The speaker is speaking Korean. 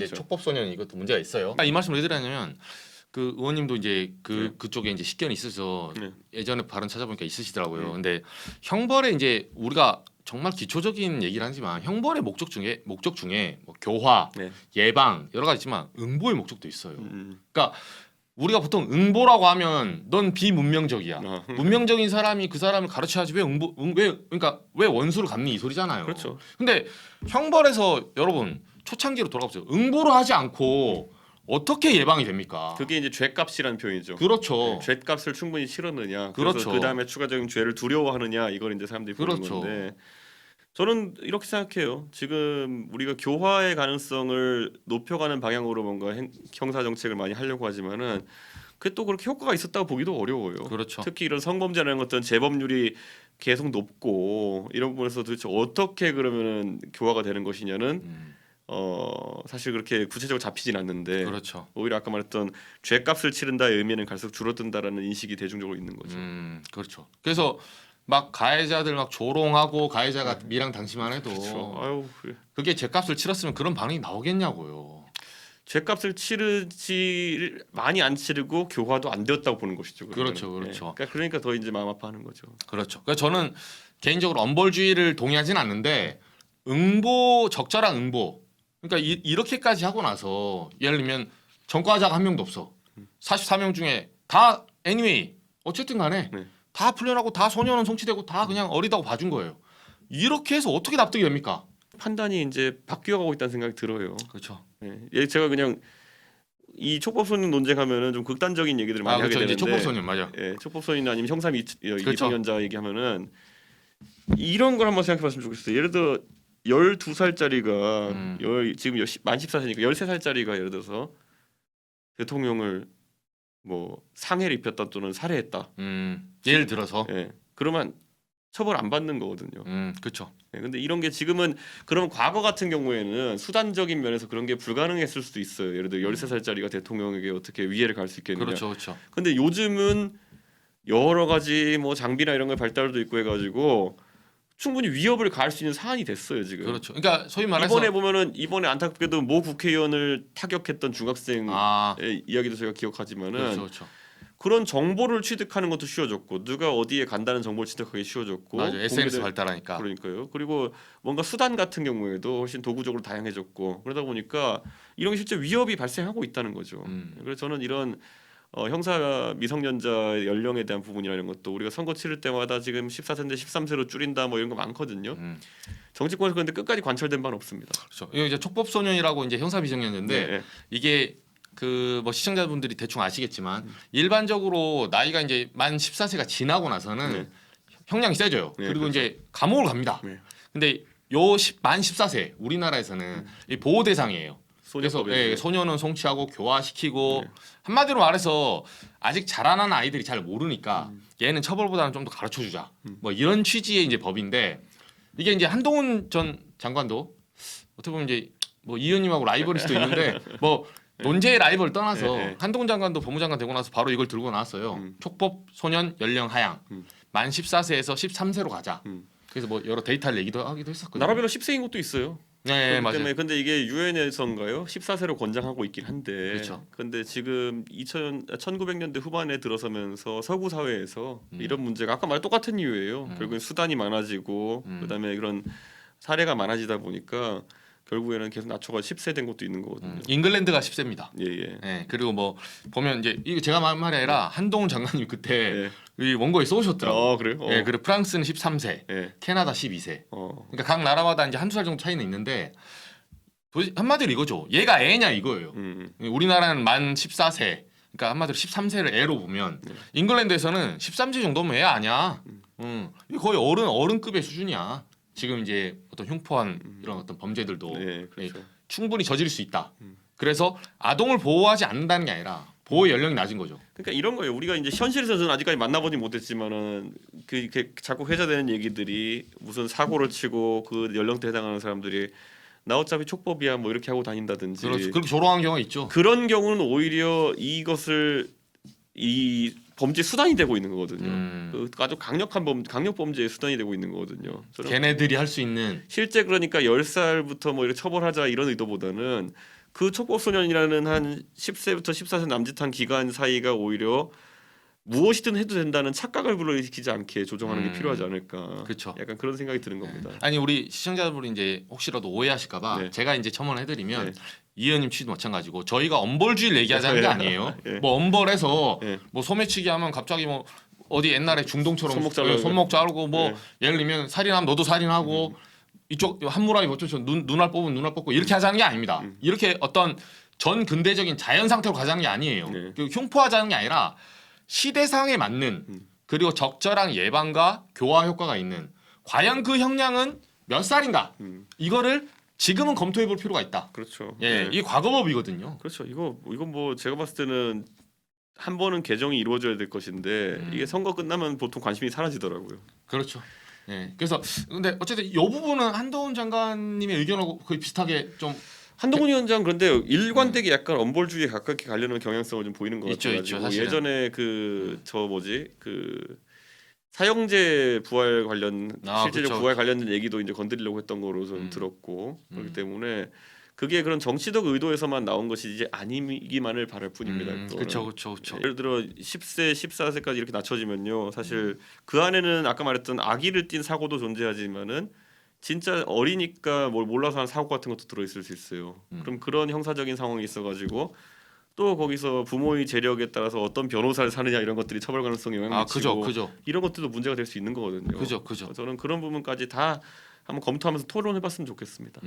이제 그렇죠. 촉법 소년 이것도 문제가 있어요. 이 말씀을 왜 드리냐면 그 의원님도 이제 그쪽에 이제 식견이 있어서 예전에 발언 찾아보니까 있으시더라고요. 근데 형벌에 이제 우리가 정말 기초적인 얘기를 하지만 형벌의 목적 중에 뭐 교화, 예방 여러 가지 있지만 응보의 목적도 있어요. 그러니까 우리가 보통 응보라고 하면 넌 비문명적이야. 문명적인 사람이 그 사람을 가르쳐야지 그러니까 왜 원수를 갚니 이 소리잖아요. 그렇죠. 근데 형벌에서 여러분 초창기로 돌아가보세요. 응보를 하지 않고 어떻게 예방이 됩니까? 그게 이제 죄값이라는 표현이죠. 그렇죠. 죄값을 충분히 치렀느냐. 그렇죠. 그래서 그 다음에 추가적인 죄를 두려워하느냐 이걸 이제 사람들이 보는 그렇죠. 건데 저는 이렇게 생각해요. 지금 우리가 교화의 가능성을 높여가는 방향으로 뭔가 형사 정책을 많이 하려고 하지만은 그게 또 그렇게 효과가 있었다고 보기도 어려워요. 그렇죠. 특히 이런 성범죄라는 것들은 재범률이 계속 높고 이런 부분에서 도대체 어떻게 그러면은 교화가 되는 것이냐는 사실 그렇게 구체적으로 잡히진 않는데 그렇죠. 오히려 아까 말했던 죄값을 치른다의 의미는 갈수록 줄어든다라는 인식이 대중적으로 있는 거죠. 그렇죠. 그래서 막 가해자들 막 조롱하고 가해자가 미랑 당시만 해도 그렇죠. 아유, 그래. 그게 죄값을 치렀으면 그런 반응이 나오겠냐고요. 죄값을 치르지 많이 안 치르고 교화도 안 되었다고 보는 것이죠. 그러면은. 그렇죠, 그렇죠. 그러니까 더 이제 마음 아파하는 거죠. 그렇죠. 그러니까 저는 개인적으로 엄벌주의를 동의하진 않는데 적절한 응보. 그러니까 이렇게까지 하고 나서 예를 들면 전과자가 한 명도 없어. 44명 중에 다 anyway 어쨌든 간에 다 풀려나고 다 소년은 송치되고 다 그냥 어리다고 봐준 거예요. 이렇게 해서 어떻게 납득이 됩니까? 판단이 이제 바뀌어가고 있다는 생각이 들어요. 그렇죠. 제가 그냥 이 촉법소년 논쟁하면은 좀 극단적인 얘기들을 많이 하게 되는데 촉법소년 맞아. 촉법소년 아니면 형사 그렇죠. 미성년자 얘기하면은 이런 걸 한번 생각해봤으면 좋겠어요. 예를 들어 12살짜리가 지금 만 14세니까 13살짜리가 예를 들어서 대통령을 뭐 상해를 입혔다 또는 살해했다. 예를 들어서 그러면 처벌 안 받는 거거든요. 그렇죠. 근데 이런 게 지금은 그러면 과거 같은 경우에는 수단적인 면에서 그런 게 불가능했을 수도 있어요. 예를 들어 13살짜리가 대통령에게 어떻게 위해를 갈 수 있겠느냐. 그렇죠, 그렇죠. 근데 요즘은 여러 가지 뭐 장비나 이런 거 발달도 있고 해가지고 충분히 위협을 가할 수 있는 사안이 됐어요 지금. 그렇죠. 그러니까 소위 말해서 이번에 안타깝게도 모 국회의원을 타격했던 중학생의 이야기도 제가 기억하지만은 그렇죠. 그런 정보를 취득하는 것도 쉬워졌고 누가 어디에 간다는 정보를 취득하기 쉬워졌고 맞아요. SNS 발달하니까. 그러니까요. 그리고 뭔가 수단 같은 경우에도 훨씬 도구적으로 다양해졌고 그러다 보니까 이런 게 실제 위협이 발생하고 있다는 거죠. 그래서 저는 이런 형사 미성년자 연령에 대한 부분이라는 것도 우리가 선거 치를 때마다 지금 14세인데 13세로 줄인다 뭐 이런 거 많거든요. 정치권에서 그런데 끝까지 관철된 바는 없습니다. 그렇죠. 이거 이제 촉법소년이라고 이제 형사 미성년자인데 이게 그 뭐 시청자분들이 대충 아시겠지만 일반적으로 나이가 이제 만 14세가 지나고 나서는 형량이 세져요. 그리고 그렇죠. 이제 감옥을 갑니다. 근데 만 14세 우리나라에서는 이 보호 대상이에요. 그래서 소년은 송치하고 교화시키고 한마디로 말해서 아직 자라난 아이들이 잘 모르니까 얘는 처벌보다는 좀 더 가르쳐 주자. 뭐 이런 취지의 이제 법인데 이게 이제 한동훈 전 장관도 어떻게 보면 이제 뭐 이 의원님하고 라이벌일 수도 있는데 뭐 논제의 라이벌을 떠나서 한동훈 장관도 법무장관 되고 나서 바로 이걸 들고 나왔어요. 촉법 소년 연령 하향 만 14세에서 13세로 가자. 그래서 뭐 여러 데이터를 얘기도 하기도 했었거든요. 나라별로 10세인 것도 있어요. 네, 맞아요. 근데 이게 유엔에서인가요? 14세로 권장하고 있긴 한데. 그렇죠. 근데 지금 1900년대 후반에 들어서면서 서구 사회에서 이런 문제가 아까 말 똑같은 이유예요. 결국엔 수단이 많아지고 그다음에 그런 사례가 많아지다 보니까 결국에는 계속 낮춰가 10세 된 것도 있는 거거든요. 잉글랜드가 10세입니다. 예. 그리고 뭐 보면 이제 이거 제가 말이 아니라 한동훈 장관님 그때 이 원고에 써오셨더라고요. 그래요? 그리고 프랑스는 13세, 캐나다 12세. 그러니까 각 나라마다 이제 한두 살 정도 차이는 있는데 한마디로 이거죠. 얘가 애냐 이거예요. 우리나라는 만 14세. 그러니까 한마디로 13세를 애로 보면 잉글랜드에서는 13세 정도면 애 아니야. 이거 거의 어른급의 수준이야. 지금 이제 어떤 흉포한 이런 어떤 범죄들도 그렇죠. 충분히 저지를 수 있다. 그래서 아동을 보호하지 않는다는 게 아니라 보호 연령이 낮은 거죠. 그러니까 이런 거예요. 우리가 이제 현실에서는 아직까지 만나보지 못했지만은 그 자꾸 회자되는 얘기들이 무슨 사고를 치고 그 연령대 해당하는 사람들이 나 어차피 촉법이야 뭐 이렇게 하고 다닌다든지. 그렇죠. 그렇게 조롱하는 경우가 있죠. 그런 경우는 오히려 이것을 이 범죄 수단이 되고 있는 거거든요. 그 아주 강력 범죄의 수단이 되고 있는 거거든요. 걔네들이 할 수 있는 실제 그러니까 10살부터 뭐 이렇게 처벌하자 이런 의도보다는 그 촉법소년이라는 한 10세부터 14세 남짓한 기간 사이가 오히려 무엇이든 해도 된다는 착각을 불러일으키지 않게 조정하는 게 필요하지 않을까. 그쵸. 약간 그런 생각이 드는 겁니다. 아니 우리 시청자분이 이제 혹시라도 오해하실까봐 네. 제가 이제 첨언해드리면 네. 이 의원님 취지도 마찬가지고 저희가 엄벌주의를 얘기하자는 게 네. 아니에요. 네. 뭐 엄벌해서 네. 뭐 소매치기 하면 갑자기 뭐 어디 옛날에 중동처럼 손목 자르고 뭐 네. 예를 들면 살인하면 너도 살인하고 이쪽 한무라비 버텨서 눈알 뽑으면 눈알 뽑고 이렇게 하자는 게 아닙니다. 이렇게 어떤 전 근대적인 자연 상태로 가자는 게 아니에요. 네. 그 흉포하자는 게 아니라 시대상에 맞는 그리고 적절한 예방과 교화 효과가 있는 과연 그 형량은 몇 살인가 이거를 지금은 검토해 볼 필요가 있다. 그렇죠. 예, 네. 이게 과거법이거든요. 그렇죠. 이건 뭐 제가 봤을 때는 한 번은 개정이 이루어져야 될 것인데 이게 선거 끝나면 보통 관심이 사라지더라고요. 그렇죠. 예. 그래서 근데 어쨌든 이 부분은 한동훈 장관님의 의견하고 거의 비슷하게 좀 한동훈 위원장 그런데 일관되게 약간 엄벌주의에 가깝게 가려는 경향성을 좀 보이는 것 있죠, 같아가지고 있죠, 사실은. 예전에 그 사형제 부활 관련 실제적 그쵸. 부활 관련된 얘기도 이제 건드리려고 했던 거로 저는 들었고 그렇기 때문에 그게 그런 정치적 의도에서만 나온 것이 이제 아니기만을 바랄 뿐입니다. 그렇죠, 그렇죠, 그렇죠. 예를 들어 10세, 14세까지 이렇게 낮춰지면요. 사실 그 안에는 아까 말했던 악의를 띤 사고도 존재하지만은 진짜 어리니까 뭘 몰라서 한 사고 같은 것도 들어있을 수 있어요. 그럼 그런 형사적인 상황이 있어가지고 또 거기서 부모의 재력에 따라서 어떤 변호사를 사느냐 이런 것들이 처벌 가능성에 영향을 미치고 그죠. 이런 것들도 문제가 될 수 있는 거거든요. 그죠. 저는 그런 부분까지 다 한번 검토하면서 토론해봤으면 좋겠습니다.